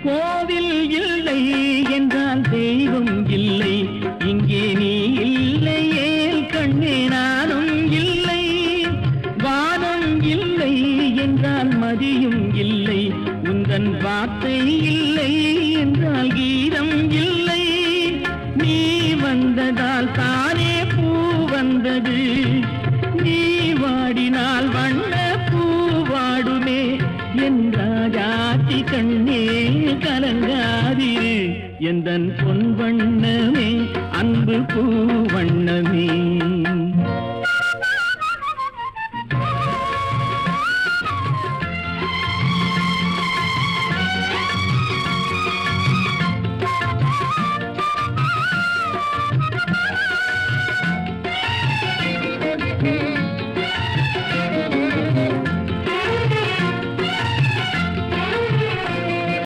கோவில் இல்லை என்றால் தெய்வம் இல்லை, இங்கே நீ இல்லையே கண்ணே நானும் இல்லை. வானம் இல்லை என்றால் மதியும் இல்லை, உந்தன் வார்த்தை இல்லை என்றால் கீதம் இல்லை. நீ வந்ததால் தானே பூ வந்தது, நீ வாடினால் வண்ண பூ வாடுமே. என் ராஜாத்தி கண்ணே கலங்காதிரு, எந்தன் பொன் வண்ணமே அன்பு பூ வண்ணமே.